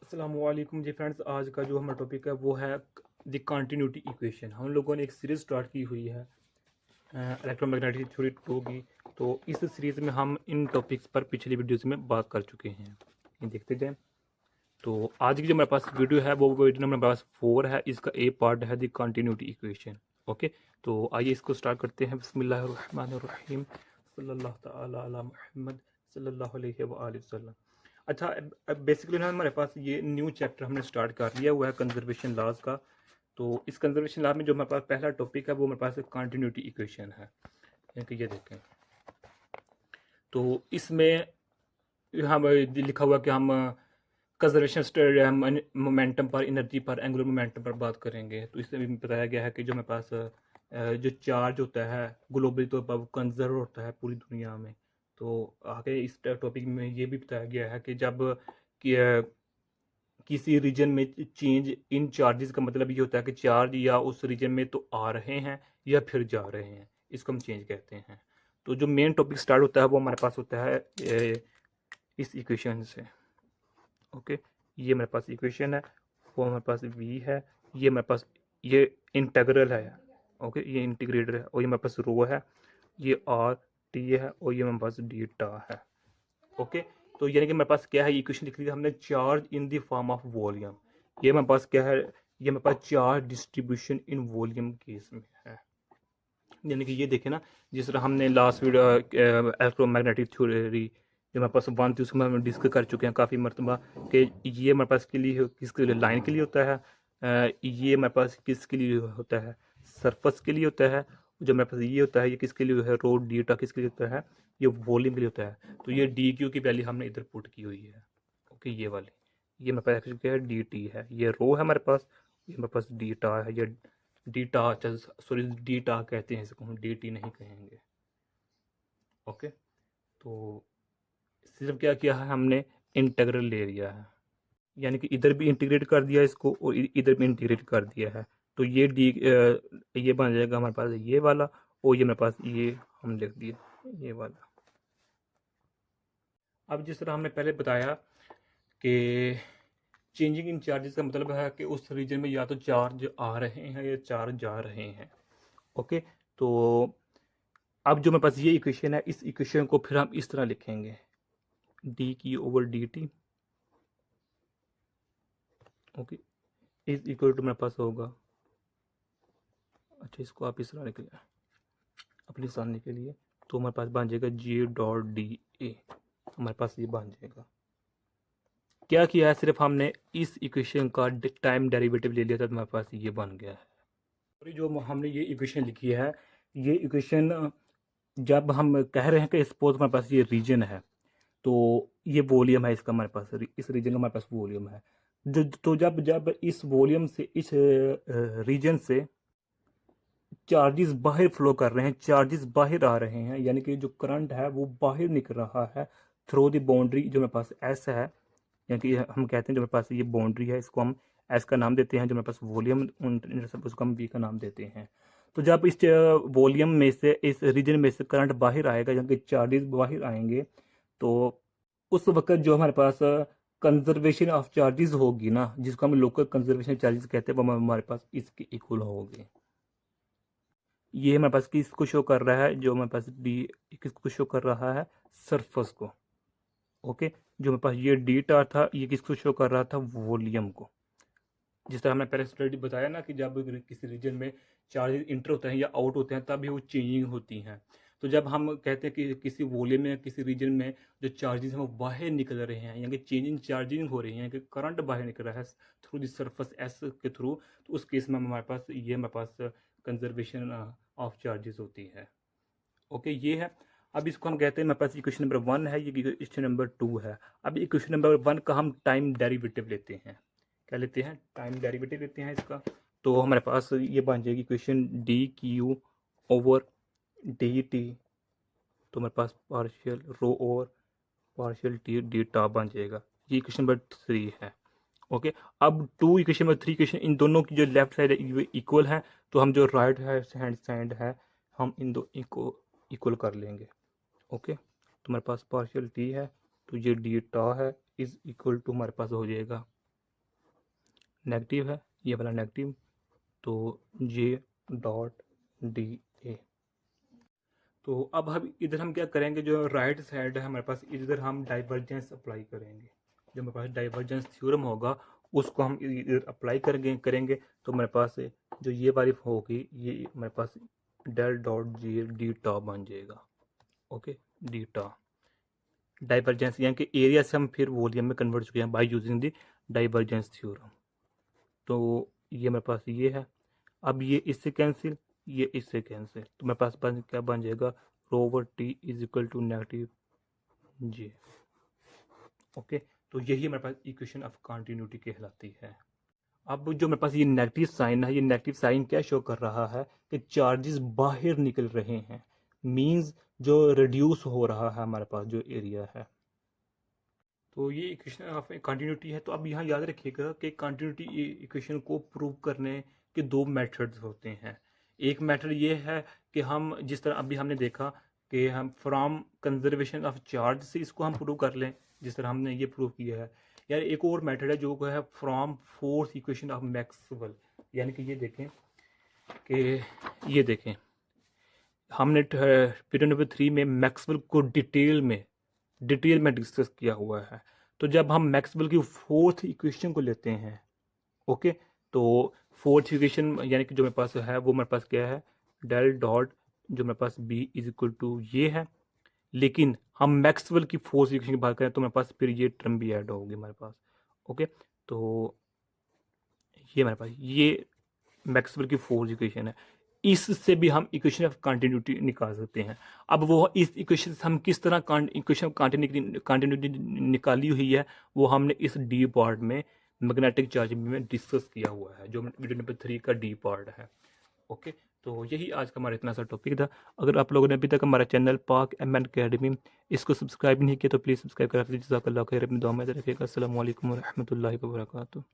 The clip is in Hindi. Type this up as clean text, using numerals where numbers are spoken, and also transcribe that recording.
अस्सलामुअलैकुम जी फ्रेंड्स। आज का जो हमारा टॉपिक है वो है द कंटिन्यूटी इक्वेशन। हम लोगों ने एक सीरीज़ स्टार्ट की हुई है इलेक्ट्रोमैग्नेटिक थ्योरी टू की। तो इस सीरीज़ में हम इन टॉपिक्स पर पिछली वीडियोज़ में बात कर चुके हैं, ये देखते जाएं। तो आज की जो हमारे पास वीडियो है वो वीडियो नंबर पास 4 है। इसका ए पार्ट है द कंटिन्यूटी इक्वेशन। ओके, तो आइए इसको स्टार्ट करते हैं। बिस्मिल्लाहिर्रहमानिर्रहीम, सल्लल्लाहु तआला अला मुहम्मद सल्लल्लाहु अलैहि वसल्लम। अच्छा, अब बेसिकली ना हमारे पास ये न्यू चैप्टर हमने स्टार्ट कर लिया हुआ है कंजर्वेशन लॉज का। तो इस कंजर्वेशन लॉ में जो हमारे पास पहला टॉपिक है वो हमारे पास कंटिन्यूटी इक्वेशन है। ये देखें, तो इसमें हम लिखा हुआ कि हम कंजर्वेशन मोमेंटम पर, एनर्जी पर, एंगुलर मोमेंटम पर बात करेंगे। तो इसमें भी बताया गया है कि जो हमारे पास जो चार्ज होता है ग्लोबली तौर पर वो कंजर्व होता है पूरी दुनिया में। तो आगे इस टॉपिक में ये भी बताया गया है कि जब कि, किसी रीजन में चेंज इन चार्जेस का मतलब ये होता है कि चार्ज या उस रीजन में तो आ रहे हैं या फिर जा रहे हैं, इसको हम चेंज कहते हैं। तो जो मेन टॉपिक स्टार्ट होता है वो हमारे पास होता है इस इक्वेशन से। ओके, ये मेरे पास इक्वेशन है, वो हमारे पास वी है, ये मेरे पास ये इंटीग्रल है। ओके, ये इंटीग्रेटर है, और ये मेरे पास रो है, ये आर टी है, और ये मेरे पास डी टा है। ओके, तो यानी कि मेरे पास क्या है, इक्वेशन लिख ली हमने, charge in the form of volume. ये मेरे पास क्या है, ये मेरे पास charge distribution in volume case में है। यानी कि ये देखे ना, जिस तरह हमने लास्ट वीडियो इलेक्ट्रोमैग्नेटिक थ्योरी जो हमारे पास वन थी उसमें हम डिस्कस कर चुके हैं काफ़ी मरतबा कि ये हमारे पास के लिए किसके लिए, लाइन के लिए होता है। ये हमारे पास किसके लिए होता है, सरफस के लिए होता है। जो हमारे पास ये होता है ये किसके लिए है, रो डीटा किसके लिए होता है, ये वॉल्यूम के लिए होता है। तो ये डी क्यू की वैल्यू हमने इधर पुट की हुई है। ओके, ये वाली, ये मेरे पास एक्चुअली क्या है, डी टी है, ये रो है हमारे पास, ये मेरे पास डीटा है, ये डीटा, सॉरी डीटा कहते हैं इसको, हम डी टी नहीं कहेंगे। ओके, तो सिर्फ क्या किया है हमने, इंटीग्रल ले लिया है, यानी कि इधर भी इंटीग्रेट कर दिया इसको और इधर भी इंटीग्रेट कर दिया है। तो ये ये बन जाएगा हमारे पास ये वाला, और ये मेरे पास ये हम लिख दिया ये वाला। अब जिस तरह हमने पहले बताया कि चेंजिंग इन चार्जेस का मतलब है कि उस रीजन में या तो चार्ज आ रहे हैं या चार्ज जा रहे हैं। ओके, तो अब जो मेरे पास ये इक्वेशन है, इस इक्वेशन को फिर हम इस तरह लिखेंगे, डी की over d t. Okay, is equal to मेरे पास होगा, अच्छा इसको आप इस तरह लिख लें अपनी आसानी के लिए। तो हमारे पास बन जाएगा जी डॉट डी ए, हमारे पास ये बन जाएगा। क्या किया है, सिर्फ हमने इस इक्वेशन का टाइम डेरिवेटिव ले लिया था, तो हमारे पास ये बन गया है। और जो हमने ये इक्वेशन लिखी है, ये इक्वेशन जब हम कह रहे हैं कि सपोज हमारे पास ये रीजन है, तो ये वॉल्यूम है इसका, हमारे पास इस रीजन का हमारे पास वॉल्यूम है। जो तो जब जब इस वॉल्यूम से, इस रीजन से चार्जेस बाहर फ्लो कर रहे हैं, चार्जेस बाहर आ रहे हैं, यानी कि जो करंट है वो बाहर निकल रहा है थ्रू द बाउंड्री जो मेरे पास एस है, यानी कि हम कहते हैं जो मेरे पास ये बाउंड्री है इसको हम एस का नाम देते हैं, जो मेरे पास वॉल्यूम उसको हम वी का नाम देते हैं। तो जब इस वॉल्यूम में से, इस रीजन में से करंट बाहर आएगा, यानी कि चार्जेस बाहर आएंगे, तो उस वक्त जो हमारे पास कंजर्वेशन ऑफ चार्जेस होगी ना, जिसको हम लोकल कंजर्वेशन चार्जेस कहते हैं, वो हमारे पास इसके इक्वल होगी। ये हमारे पास किसको शो कर रहा है, जो हमारे पास डी किसको शो कर रहा है, सरफेस को। ओके, जो मेरे पास ये डी टा था ये किसको शो कर रहा था, वॉल्यूम को। जिस तरह हमने पहले स्टडी बताया ना कि जब किसी रीजन में चार्जेस इंटर होते हैं या आउट होते हैं तभी वो चेंजिंग होती हैं। तो जब हम कहते हैं कि किसी वॉल्यूम में, किसी रीजन में जो चार्जेस हैं वो बाहर निकल रहे हैं, यानी कि चेंजिंग चार्जिंग हो रही है, कि करंट बाहर निकल रहा है थ्रू द सरफेस एस के थ्रू, तो उस केस में हमारे पास ये हमारे पास कंजर्वेशन ऑफ चार्जेस होती है। ओके, ये है। अब इसको हम कहते हैं, मेरे पास इक्वेशन नंबर 1 है, ये इक्वेशन नंबर 2 है। अब इक्वेशन नंबर 1 का हम टाइम डेरिवेटिव लेते हैं, क्या लेते हैं, टाइम डेरिवेटिव लेते हैं इसका। तो हमारे पास ये बन जाएगी equation D Q over d T, तो हमारे पास पार्शियल रो और पार्शियल टी डी टा बन जाएगा। ये इक्वेशन नंबर 3 है। ओके, अब 2 इक्वेशन नंबर 3 इक्वेशन, इन दोनों की जो लेफ्ट साइड है ये इक्वल है, तो हम जो राइट हैंड साइड है हम इन दो को इक्वल कर लेंगे। ओके, तो हमारे पास पार्शियल टी है, तो ये डी टा है इज इक्वल टू हमारे पास हो जाएगा नेगेटिव है, ये वाला नेगेटिव, तो J डॉट डी ए। तो अब इधर हम क्या करेंगे, जो राइट साइड है हमारे पास, इधर हम डाइवर्जेंस अप्लाई करेंगे। जो हमारे पास डाइवर्जेंस थ्योरम होगा उसको हम इधर अप्लाई करेंगे तो हमारे पास जो ये वाली होगी, ये हमारे पास डेल डॉट जी डी टा बन जाएगा। ओके, डी टा डाइवर्जेंस यानी कि एरिया से हम फिर वॉल्यूम में कन्वर्ट चुके हैं by using the divergence theorem. तो ये मेरे पास ये है। अब ये इससे कैंसिल, ये इससे कैंसिल, तो मेरे पास क्या बन जाएगा, rho over T is equal to negative J. Okay, तो यही मेरे पास इक्वेशन ऑफ कंटिन्यूटी कहलाती है। अब जो मेरे पास ये नेगेटिव साइन है, ये नेगेटिव साइन क्या शो कर रहा है कि चार्जेस बाहर निकल रहे हैं, मींस जो रिड्यूस हो रहा है हमारे पास जो एरिया है। तो ये इक्वेशन ऑफ कंटिन्यूटी है। तो अब यहाँ याद रखिएगा कि कंटिन्यूटी इक्वेशन को प्रूव करने के दो मेथड्स होते हैं। एक मेथड ये है कि हम जिस तरह अभी हमने देखा कि हम फ्रॉम कंजर्वेशन ऑफ चार्ज से इसको हम प्रूव कर लें, जिस तरह हमने ये प्रूव किया है। यार एक और मेथड है जो है from fourth equation of Maxwell, यानी कि ये देखें कि ये देखें हमने पीरियड नंबर 3 में मैक्सवेल को डिटेल में डिस्कस किया हुआ है। तो जब हम मैक्सवेल की फोर्थ इक्वेशन को लेते हैं, ओके, तो फोर्थ इक्वेशन यानी कि जो मेरे पास है वो मेरे पास क्या है, डेल डॉट जो मेरे पास बी इज इक्वल टू ये है। लेकिन हम मैक्सवेल की फोर्थ इक्वेशन की बात करें तो मेरे पास फिर ये टर्म भी ऐड होगी हमारे पास। ओके, तो ये मेरे पास ये मैक्सवेल की फोर्थ इक्वेशन है। इससे भी हम इक्वेशन ऑफ कंटिन्यूटी निकाल सकते हैं। अब वो इस इक्वेशन से हम किस तरह इक्वेशन ऑफ कंटिन्यूटी निकाली हुई है, वो हमने इस डी पार्ट में मैग्नेटिक चार्ज में डिस्कस किया हुआ है, जो वीडियो नंबर 3 का डी पार्ट है। ओके, तो यही आज का हमारा इतना सा टॉपिक था। अगर आप लोगों ने अभी तक हमारा चैनल पाक MN अकेडमी इसको सब्सक्राइब नहीं किया तो प्लीज़ सब्सक्राइब करा दीजिए। जज़ाकल्लाह खैर, अपनी दुआ में रखिएगा। अस्सलाम वालेकुम व रहमतुल्लाहि व बरकातुहू।